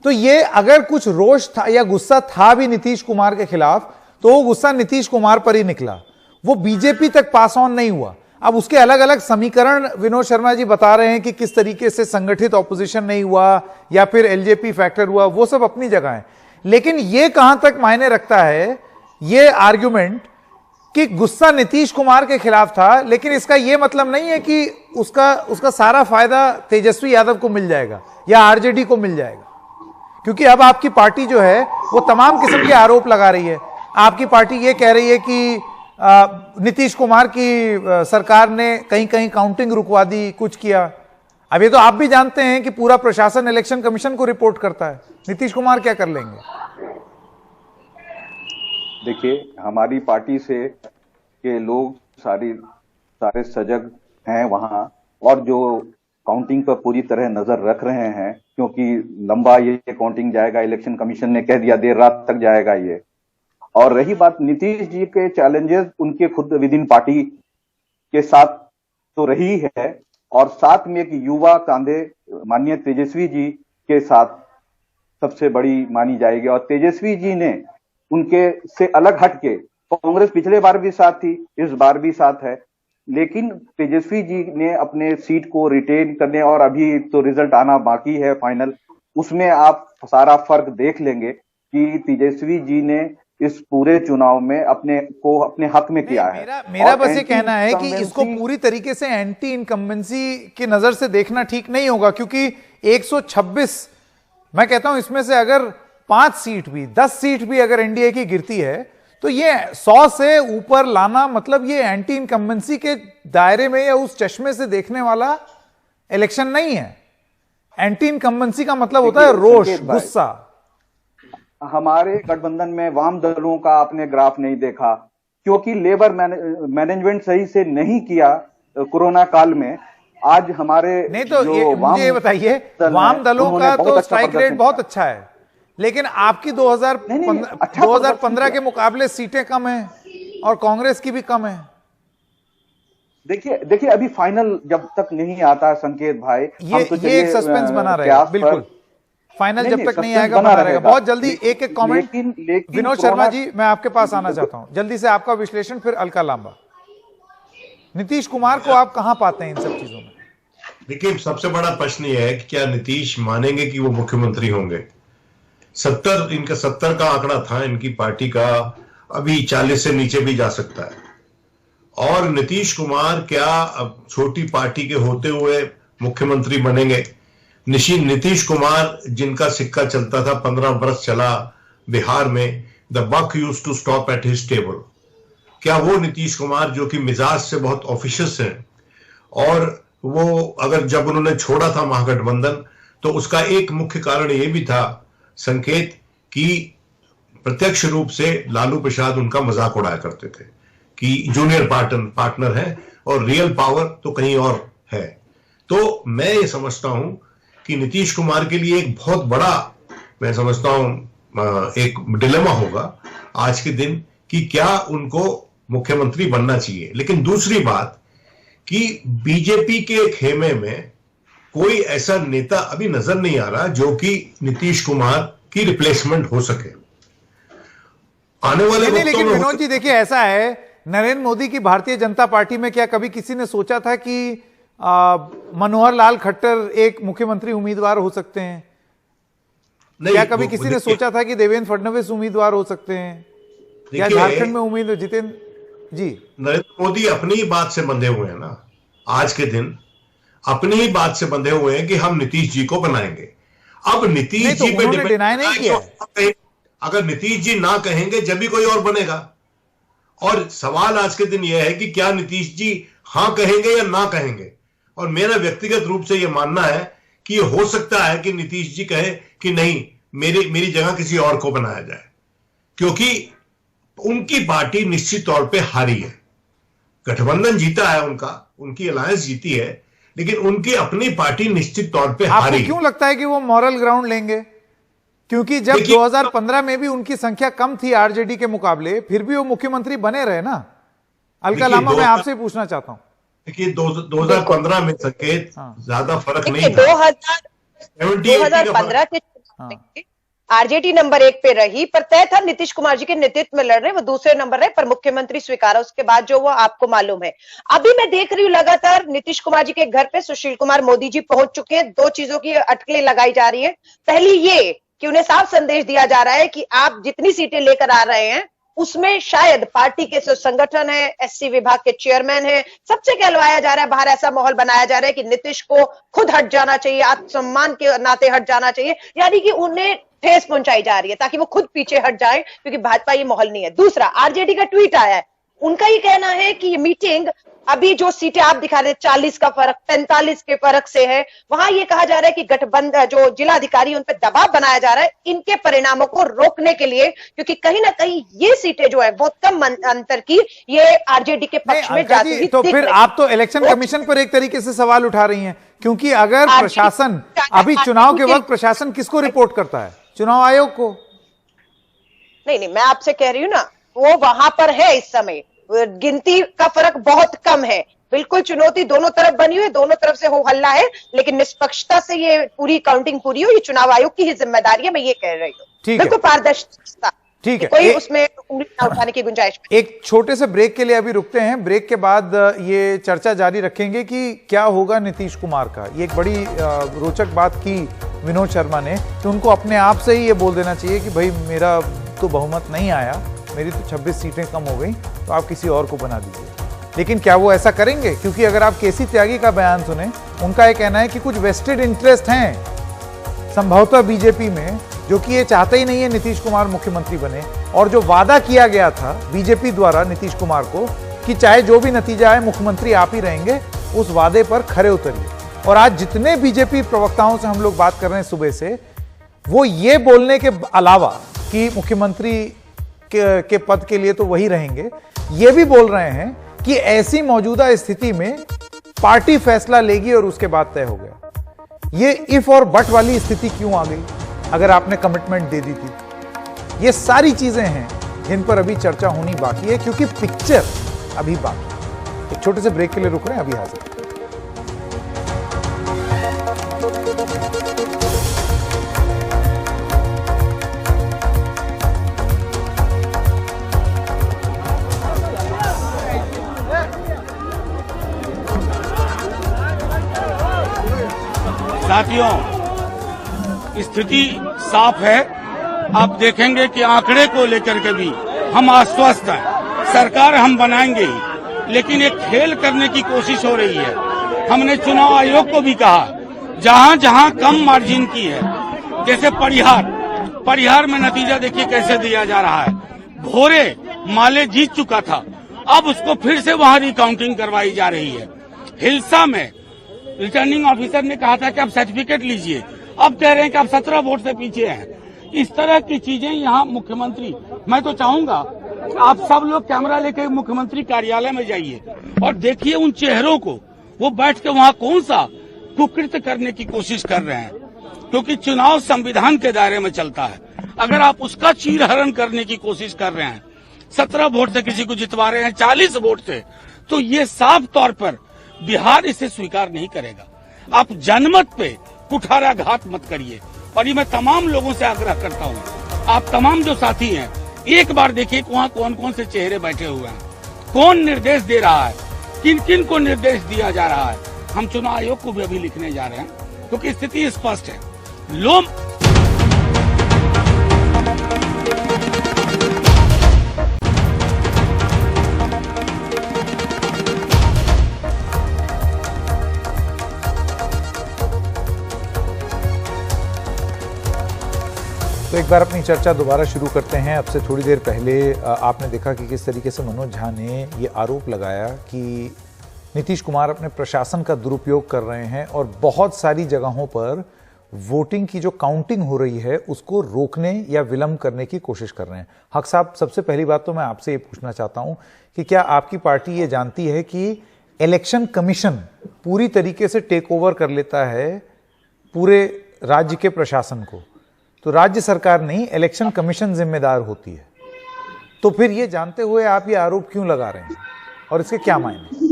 तो ये अगर कुछ रोष था या गुस्सा था भी नीतीश कुमार के खिलाफ, तो वो गुस्सा नीतीश कुमार पर ही निकला, वो बीजेपी तक पास ऑन नहीं हुआ। अब उसके अलग अलग समीकरण विनोद शर्मा जी बता रहे हैं कि किस तरीके से संगठित ऑपोजिशन नहीं हुआ या फिर एलजेपी फैक्टर हुआ, वो सब अपनी जगह है, लेकिन ये कहां तक मायने रखता है ये आर्ग्यूमेंट कि गुस्सा नीतीश कुमार के खिलाफ था, लेकिन इसका यह मतलब नहीं है कि उसका सारा फायदा तेजस्वी यादव को मिल जाएगा या आरजेडी को मिल जाएगा, क्योंकि अब आपकी पार्टी जो है वो तमाम किस्म के आरोप लगा रही है। आपकी पार्टी ये कह रही है कि नीतीश कुमार की सरकार ने कहीं कहीं काउंटिंग रुकवा दी, कुछ किया। अब ये तो आप भी जानते हैं कि पूरा प्रशासन इलेक्शन कमीशन को रिपोर्ट करता है, नीतीश कुमार क्या कर लेंगे? देखिए, हमारी पार्टी से के लोग सारे सजग हैं वहां, और जो काउंटिंग पर पूरी तरह नजर रख रहे हैं, क्योंकि लंबा ये काउंटिंग जाएगा, इलेक्शन कमीशन ने कह दिया देर रात तक जाएगा ये। और रही बात नीतीश जी के चैलेंजेस, उनके खुद विद इन पार्टी के साथ तो रही है, और साथ में एक युवा कांधे माननीय तेजस्वी जी के साथ सबसे बड़ी मानी जाएगी। और तेजस्वी जी ने उनके से अलग हटके, कांग्रेस पिछले बार भी साथ थी, इस बार भी साथ है, लेकिन तेजस्वी जी ने अपने सीट को रिटेन करने, और अभी तो रिजल्ट आना बाकी है फाइनल, उसमें आप सारा फर्क देख लेंगे कि तेजस्वी जी ने इस पूरे चुनाव में अपने हक में किया है। मेरा बस ये कहना है कि इसको पूरी तरीके से एंटी इनकम्बेंसी की नजर से देखना ठीक नहीं होगा, क्योंकि 126, मैं कहता हूं इसमें से अगर 5 सीट भी 10 सीट भी अगर एनडीए की गिरती है तो ये 100 से ऊपर लाना, मतलब ये एंटी इनकम्बेंसी के दायरे में या उस चश्मे से देखने वाला इलेक्शन नहीं है। एंटी इनकम्बेंसी का मतलब होता है रोष, गुस्सा। हमारे गठबंधन में वाम दलों का आपने ग्राफ नहीं देखा, क्योंकि लेबर मैनेजमेंट सही से नहीं किया कोरोना काल में। आज हमारे नहीं तो मुझे ये बताइए, वाम दलों का तो स्ट्राइक रेट बहुत अच्छा है, लेकिन आपकी 2015 के मुकाबले सीटें कम हैं और कांग्रेस की भी कम है। देखिए अभी फाइनल जब तक नहीं आता संकेत भाई, ये एक सस्पेंस बना रहेगा, बिल्कुल फाइनल जब तक नहीं आएगा बना रहेगा। बहुत जल्दी एक कमेंट विनोद शर्मा जी, मैं आपके पास आना चाहता हूं, जल्दी से आपका विश्लेषण, फिर अलका लांबा। नीतीश कुमार को आप कहां पाते हैं इन सब चीजों में? देखिए, सबसे बड़ा प्रश्न यह है कि क्या नीतीश मानेंगे कि वो मुख्यमंत्री होंगे। 70 का आंकड़ा था इनकी पार्टी का, अभी 40 से नीचे भी जा सकता है। और नीतीश कुमार क्या अब छोटी पार्टी के होते हुए मुख्यमंत्री बनेंगे? नीतीश कुमार जिनका सिक्का चलता था, 15 वर्ष चला बिहार में, the buck used to stop at his table, क्या वो नीतीश कुमार जो कि मिजाज से बहुत ऑफिशियस है, और वो अगर जब उन्होंने छोड़ा था महागठबंधन तो उसका एक मुख्य कारण ये भी था संकेत कि प्रत्यक्ष रूप से लालू प्रसाद उनका मजाक उड़ाया करते थे कि जूनियर पार्टनर है और रियल पावर तो कहीं और है। तो मैं ये समझता हूं कि नीतीश कुमार के लिए एक बहुत बड़ा, मैं समझता हूं एक डिलेमा होगा आज के दिन कि क्या उनको मुख्यमंत्री बनना चाहिए। लेकिन दूसरी बात कि बीजेपी के खेमे में कोई ऐसा नेता अभी नजर नहीं आ रहा जो कि नीतीश कुमार की रिप्लेसमेंट हो सके आने वाले वक्तों में। लेकिन विनोद जी देखिए, ऐसा है, नरेंद्र मोदी की भारतीय जनता पार्टी में क्या कभी किसी ने सोचा था कि मनोहर लाल खट्टर एक मुख्यमंत्री उम्मीदवार हो सकते हैं? क्या कभी किसी ने सोचा था कि देवेंद्र फडणवीस उम्मीदवार हो सकते हैं, या झारखंड में उम्मीदवार जितेंद्र जी? नरेंद्र मोदी अपनी ही बात से बंधे हुए हैं ना, आज के दिन अपनी ही बात से बंधे हुए हैं कि हम नीतीश जी को बनाएंगे। अब नीतीश जी पे डिपेंड नहीं किया, अगर नीतीश जी ना कहेंगे जब भी कोई और बनेगा। और सवाल आज के दिन यह है कि क्या नीतीश जी हां कहेंगे या ना कहेंगे। और मेरा व्यक्तिगत रूप से यह मानना है कि हो सकता है कि नीतीश जी कहे कि नहीं, मेरी जगह किसी और को बनाया जाए, क्योंकि उनकी पार्टी निश्चित तौर पे हारी है। गठबंधन जीता है उनकी अलायंस जीती है, लेकिन उनकी अपनी पार्टी निश्चित तौर पे हारी। आपको क्यों लगता है कि वो मॉरल ग्राउंड लेंगे? क्योंकि जब 2015 में भी उनकी संख्या कम थी आरजेडी के मुकाबले, फिर भी वो मुख्यमंत्री बने रहे ना। अलका लामा, मैं आपसे पूछना चाहता हूं। देखिए 2015 में संकेत ज्यादा फर्क नहीं था। 2015 के आरजेडी नंबर 1 पे रही, पर तय था नीतीश कुमार जी के नेतृत्व में लड़ रहे, वो दूसरे नंबर रहे, पर मुख्यमंत्री स्वीकारा उसके बाद जो वो आपको मालूम है। अभी मैं देख रही हूँ लगातार नीतीश कुमार जी के घर पे सुशील कुमार मोदी जी पहुंच चुके हैं। दो चीजों की अटकलें लगाई जा रही है। पहली ये कि उन्हें साफ संदेश दिया जा रहा है कि आप जितनी सीटें लेकर आ रहे हैं उसमें शायद पार्टी के जो संगठन है, एससी विभाग के चेयरमैन है, सबसे कहलवाया जा रहा है, बाहर ऐसा माहौल बनाया जा रहा है कि नीतीश को खुद हट जाना चाहिए, आत्मसम्मान के नाते हट जाना चाहिए, यानी कि उन्हें ठेस पहुंचाई जा रही है ताकि वो खुद पीछे हट जाए, क्योंकि भाजपा ये माहौल नहीं है। दूसरा, आरजेडी का ट्वीट आया है, उनका ये कहना है कि ये मीटिंग अभी जो सीटें आप दिखा रहे हैं 40 का फर्क 45 के फर्क से है, वहां ये कहा जा रहा है कि गठबंधन जो जिलाधिकारी उन पर दबाव बनाया जा रहा है इनके परिणामों को रोकने के लिए, क्योंकि कहीं ना कहीं ये सीटें जो है बहुत कम अंतर की ये आरजेडी के पक्ष में जाती हुई। तो फिर आप तो इलेक्शन कमीशन पर एक तरीके से सवाल उठा रही हैं, क्योंकि अगर प्रशासन अभी चुनाव के वक्त प्रशासन किसको रिपोर्ट करता है? चुनाव आयोग को। नहीं, मैं आपसे कह रही हूँ ना, वो वहां पर है इस समय, गिनती का फर्क बहुत कम है। बिल्कुल चुनौती दोनों तरफ बनी हुई है, दोनों तरफ से हो हल्ला है, लेकिन निष्पक्षता से ये पूरी काउंटिंग पूरी हो, ये चुनाव आयोग की ही जिम्मेदारी है, मैं ये कह रही हूँ। बिल्कुल पारदर्शिता, ठीक है, कोई उसमें उंगली ना उठाने की गुंजाइश। एक छोटे से ब्रेक के लिए अभी रुकते हैं। ब्रेक के बाद ये चर्चा जारी रखेंगे कि क्या होगा नीतीश कुमार का। ये एक बड़ी रोचक बात की विनोद शर्मा ने कि उनको अपने आप से ही ये बोल देना चाहिए कि भाई मेरा तो बहुमत नहीं आया, मेरी तो 26 सीटें कम हो गई, तो आप किसी और को बना दीजिए। लेकिन क्या वो ऐसा करेंगे? क्योंकि अगर आप केसी त्यागी का बयान सुने, उनका ये कहना है कि कुछ वेस्टेड इंटरेस्ट हैं संभवतः बीजेपी में, जो कि ये चाहते ही नहीं है नीतीश कुमार मुख्यमंत्री बने। और जो वादा किया गया था बीजेपी द्वारा नीतीश कुमार को कि चाहे जो भी नतीजा आए मुख्यमंत्री आप ही रहेंगे, उस वादे पर खरे उतरिए। और आज जितने बीजेपी प्रवक्ताओं से हम लोग बात कर रहे हैं सुबह से, वो ये बोलने के अलावा कि मुख्यमंत्री के पद के लिए तो वही रहेंगे, ये भी बोल रहे हैं कि ऐसी मौजूदा स्थिति में पार्टी फैसला लेगी और उसके बाद तय हो गया। ये इफ और बट वाली स्थिति क्यों आ गई अगर आपने कमिटमेंट दे दी थी? ये सारी चीजें हैं जिन पर अभी चर्चा होनी बाकी है, क्योंकि पिक्चर अभी बाकी। एक छोटे से ब्रेक के लिए रुक रहे हैं, अभी हाजिर। साथियों, स्थिति साफ है। आप देखेंगे कि आंकड़े को लेकर के भी हम आश्वस्त हैं, सरकार हम बनाएंगे ही, लेकिन एक खेल करने की कोशिश हो रही है। हमने चुनाव आयोग को भी कहा, जहां जहां कम मार्जिन की है, जैसे परिहार में नतीजा देखिए कैसे दिया जा रहा है। भोरे माले जीत चुका था, अब उसको फिर से वहां रिकाउंटिंग करवाई जा रही है। हिलसा में रिटर्निंग ऑफिसर ने कहा था कि आप सर्टिफिकेट लीजिए, अब कह रहे हैं कि आप 17 वोट से पीछे हैं। इस तरह की चीजें यहाँ मुख्यमंत्री, मैं तो चाहूंगा आप सब लोग कैमरा लेके मुख्यमंत्री कार्यालय में जाइए और देखिए उन चेहरों को, वो बैठ के वहाँ कौन सा कुकृत्य करने की कोशिश कर रहे हैं, क्योंकि चुनाव संविधान के दायरे में चलता है। अगर आप उसका चीरहरण करने की कोशिश कर रहे हैं, 17 वोट से किसी को जितवा रहे हैं 40 वोट से, तो ये साफ तौर पर बिहार इसे स्वीकार नहीं करेगा। आप जनमत पे कुठाराघात मत करिए। और ये मैं तमाम लोगों से आग्रह करता हूँ, आप तमाम जो साथी हैं, एक बार देखिए वहाँ कौन कौन से चेहरे बैठे हुए हैं, कौन निर्देश दे रहा है, किन किन को निर्देश दिया जा रहा है। हम चुनाव आयोग को भी अभी लिखने जा रहे हैं, क्योंकि स्थिति स्पष्ट है। लोग तो एक बार अपनी चर्चा दोबारा शुरू करते हैं। अब से थोड़ी देर पहले आपने देखा कि किस तरीके से मनोज झा ने ये आरोप लगाया कि नीतीश कुमार अपने प्रशासन का दुरुपयोग कर रहे हैं और बहुत सारी जगहों पर वोटिंग की जो काउंटिंग हो रही है उसको रोकने या विलंब करने की कोशिश कर रहे हैं। हक साहब, सबसे पहली बात तो मैं आपसे ये पूछना चाहता हूं कि क्या आपकी पार्टी ये जानती है कि इलेक्शन कमीशन पूरी तरीके से टेक ओवर कर लेता है पूरे राज्य के प्रशासन को, तो राज्य सरकार नहीं इलेक्शन कमीशन जिम्मेदार होती है, तो फिर ये जानते हुए आप ये आरोप क्यों लगा रहे हैं और इसके क्या मायने?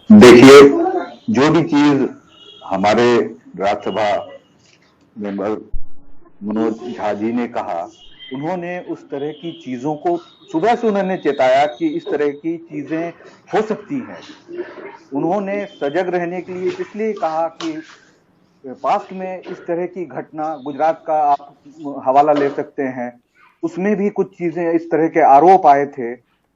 देखिए, जो भी चीज हमारे राज्यसभा मेंबर मनोज झा जी ने कहा, उन्होंने उस तरह की चीजों को सुबह से उन्होंने चेताया कि इस तरह की चीजें हो सकती हैं। उन्होंने सजग रहने के लिए इसलिए कहा कि पास्ट में इस तरह की घटना, गुजरात का आप हवाला ले सकते हैं, उसमें भी कुछ चीजें इस तरह के आरोप आए थे।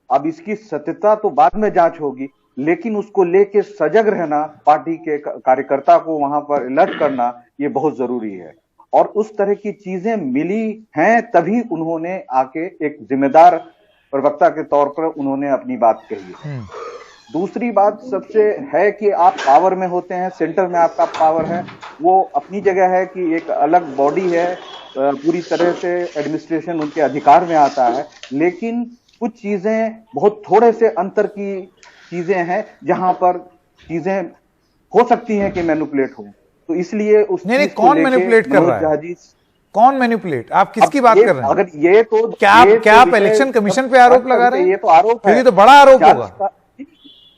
अब इसकी सत्यता तो बाद में जांच होगी, लेकिन उसको लेके सजग रहना, पार्टी के कार्यकर्ता को वहां पर अलर्ट करना, ये बहुत जरूरी है। और उस तरह की चीजें मिली हैं, तभी उन्होंने आके एक जिम्मेदार प्रवक्ता के तौर पर उन्होंने अपनी बात कही। दूसरी बात सबसे है कि आप पावर में होते हैं, सेंटर में आपका पावर है, वो अपनी जगह है कि एक अलग बॉडी है, पूरी तरह से एडमिनिस्ट्रेशन उनके अधिकार में आता है, लेकिन कुछ चीजें बहुत थोड़े से अंतर की चीजें हैं जहां पर चीजें हो सकती हैं कि मैनिपुलेट हो। तो इसलिए उस नहीं, कौन मैनिपुलेट कर रहा है? कौन मैनिपुलेट? आप किसकी बात कर रहे हैं? अगर ये तो क्या आप इलेक्शन कमीशन पे आरोप लगा रहे हैं? ये तो आरोप है, ये तो बड़ा आरोप होगा।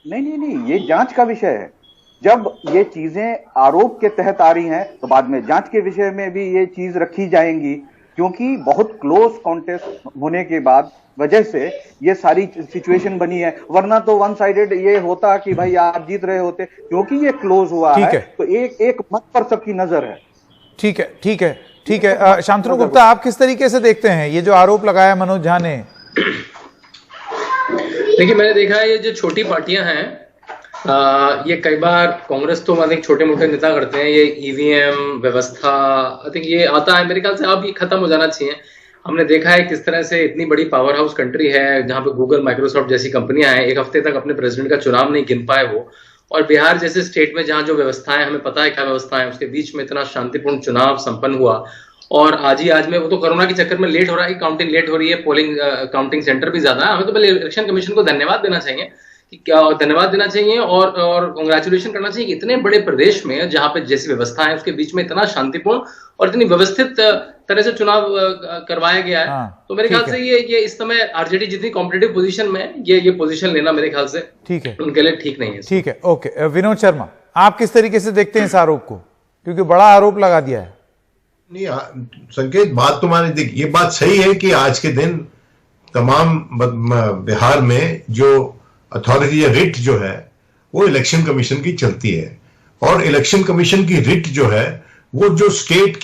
नहीं, ये जांच का विषय है। जब ये चीजें आरोप के तहत आ रही हैं, तो बाद में जांच के विषय में भी ये चीज रखी जाएंगी, क्योंकि बहुत क्लोज कॉन्टेस्ट होने के बाद वजह से ये सारी सिचुएशन बनी है। वरना तो वन साइडेड ये होता कि भाई आप जीत रहे होते, क्योंकि ये क्लोज हुआ है, तो एक मत पर सबकी नजर है। ठीक है। शांतनु गुप्ता, आप किस तरीके से देखते हैं ये जो आरोप लगाया मनोज झा ने? देखिए, मैंने देखा है ये जो छोटी पार्टियां हैं, ये कई बार कांग्रेस तो मतलब छोटे मोटे नेता करते हैं, ये ईवीएम व्यवस्था, आई थिंक ये आता है, मेरे ख्याल से अब ये खत्म हो जाना चाहिए। हमने देखा है किस तरह से इतनी बड़ी पावर हाउस कंट्री है, जहां पे गूगल, माइक्रोसॉफ्ट जैसी कंपनियां हैं, एक हफ्ते तक अपने प्रेसिडेंट का चुनाव नहीं गिन पाए वो। और बिहार जैसे स्टेट में जहां जो व्यवस्थाएं, हमें पता है क्या व्यवस्था है, उसके बीच में इतना शांतिपूर्ण चुनाव संपन्न हुआ। और आज में वो तो कोरोना के चक्कर में लेट हो रहा है, काउंटिंग लेट हो रही है, पोलिंग काउंटिंग सेंटर भी ज्यादा है। हमें तो पहले इलेक्शन कमीशन को धन्यवाद देना चाहिए और कांग्रेचुलेशन करना चाहिए कि इतने बड़े प्रदेश में जहां पे जैसी व्यवस्था है उसके बीच में इतना शांतिपूर्ण और इतनी व्यवस्थित तरह से चुनाव करवाया गया है। तो मेरे ख्याल से ये इस समय आरजेडी जितनी कॉम्पिटिटिव पोजीशन में ये पोजीशन लेना मेरे ख्याल से उनके लिए ठीक नहीं है। ठीक है, ओके। विनोद शर्मा, आप किस तरीके से देखते हैं इस आरोप को, क्योंकि बड़ा आरोप लगा दिया है? नहीं, संकेत, बात तो माने, देखिए ये बात सही है कि आज के दिन तमाम बिहार में जो अथॉरिटी या रिट जो है वो इलेक्शन कमीशन की चलती है, और इलेक्शन कमीशन की रिट जो है वो जो स्टेट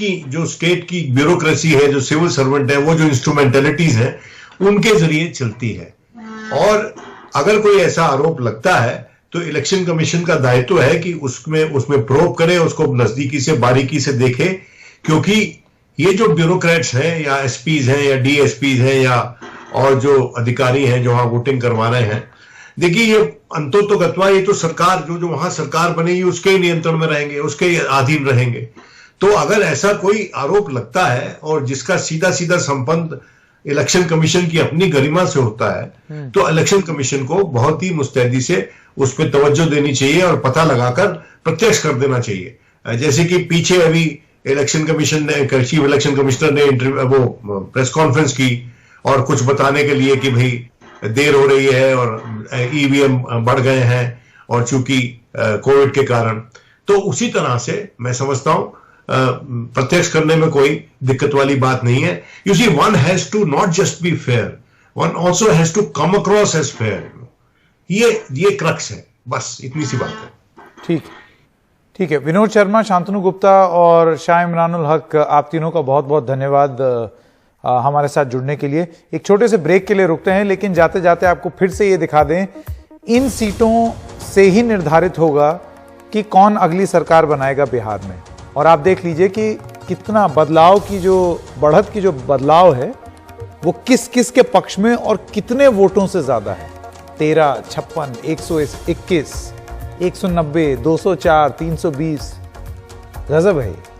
की ब्यूरोक्रेसी है, जो सिविल सर्वेंट है, वो जो इंस्ट्रूमेंटलिटीज है, उनके जरिए चलती है। और अगर कोई ऐसा आरोप लगता है तो इलेक्शन कमीशन का दायित्व है कि उसमें प्रोब करे, उसको नजदीकी से बारीकी से देखे, क्योंकि ये जो ब्यूरोक्रेट्स हैं या एसपीज हैं या डीएसपीज हैं या और जो अधिकारी हैं जो वहां वोटिंग करवा रहे हैं, देखिए ये अंतोतोगत्वा ये तो सरकार जो वहां सरकार बनेगी उसके ही नियंत्रण में रहेंगे, उसके अधीन रहेंगे। तो अगर ऐसा कोई आरोप लगता है और जिसका सीधा सीधा संबंध इलेक्शन कमीशन की अपनी गरिमा से होता है, तो इलेक्शन कमीशन को बहुत ही मुस्तैदी से उस पर तवज्जो देनी चाहिए और पता लगाकर प्रत्यक्ष कर देना चाहिए। जैसे कि पीछे अभी इलेक्शन कमीशन ने, चीफ इलेक्शन कमिश्नर ने वो प्रेस कॉन्फ्रेंस की और कुछ बताने के लिए कि भाई देर हो रही है और ईवीएम बढ़ गए हैं और चूंकि कोविड के कारण, तो उसी तरह से मैं समझता हूं प्रत्यक्ष करने में कोई दिक्कत वाली बात नहीं है। You see, one has to not just be fair, one also has to come across as fair. ये क्रक्स है, बस इतनी सी बात है। ठीक है। विनोद शर्मा, शांतनु गुप्ता और शाह इमरानुल हक, आप तीनों का बहुत बहुत धन्यवाद हमारे साथ जुड़ने के लिए। एक छोटे से ब्रेक के लिए रुकते हैं, लेकिन जाते जाते आपको फिर से ये दिखा दें, इन सीटों से ही निर्धारित होगा कि कौन अगली सरकार बनाएगा बिहार में। और आप देख लीजिए कि कितना बदलाव की जो बढ़त की जो बदलाव है वो किस किस के पक्ष में और कितने वोटों से ज्यादा है। 13, 56, 121, 190, 204, 320, गजब है।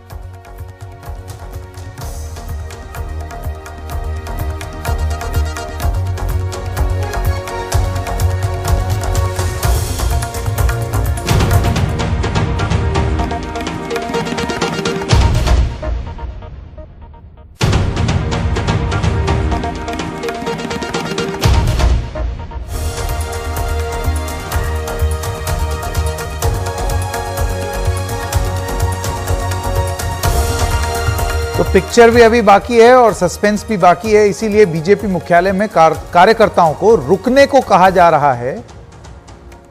तो पिक्चर भी अभी बाकी है और सस्पेंस भी बाकी है, इसीलिए बीजेपी मुख्यालय में कार्यकर्ताओं को रुकने को कहा जा रहा है।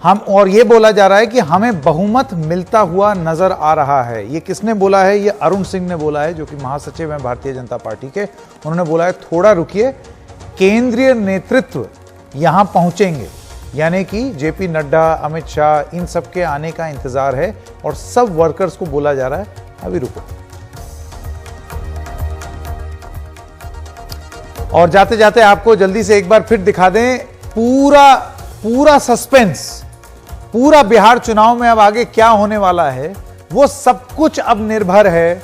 और ये बोला जा रहा है कि हमें बहुमत मिलता हुआ नजर आ रहा है। ये किसने बोला है? ये अरुण सिंह ने बोला है, जो कि महासचिव हैं भारतीय जनता पार्टी के। उन्होंने बोला है थोड़ा रुकिए, केंद्रीय नेतृत्व यहां पहुंचेंगे, यानी कि जेपी नड्डा, अमित शाह, इन सब के आने का इंतजार है। और सब वर्कर्स को बोला जा रहा है अभी रुको। और जाते जाते आपको जल्दी से एक बार फिर दिखा दें पूरा सस्पेंस, पूरा बिहार चुनाव में अब आगे क्या होने वाला है, वो सब कुछ अब निर्भर है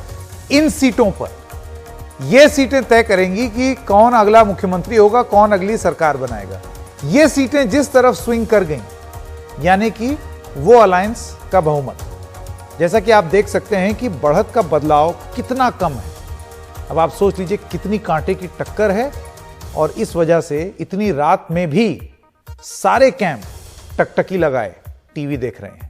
इन सीटों पर। ये सीटें तय करेंगी कि कौन अगला मुख्यमंत्री होगा, कौन अगली सरकार बनाएगा। ये सीटें जिस तरफ स्विंग कर गई, यानी कि वो अलायंस का बहुमत। जैसा कि आप देख सकते हैं कि बढ़त का बदलाव कितना कम है। अब आप सोच लीजिए कितनी कांटे की टक्कर है, और इस वजह से इतनी रात में भी सारे कैंप टकटकी लगाए टीवी देख रहे हैं।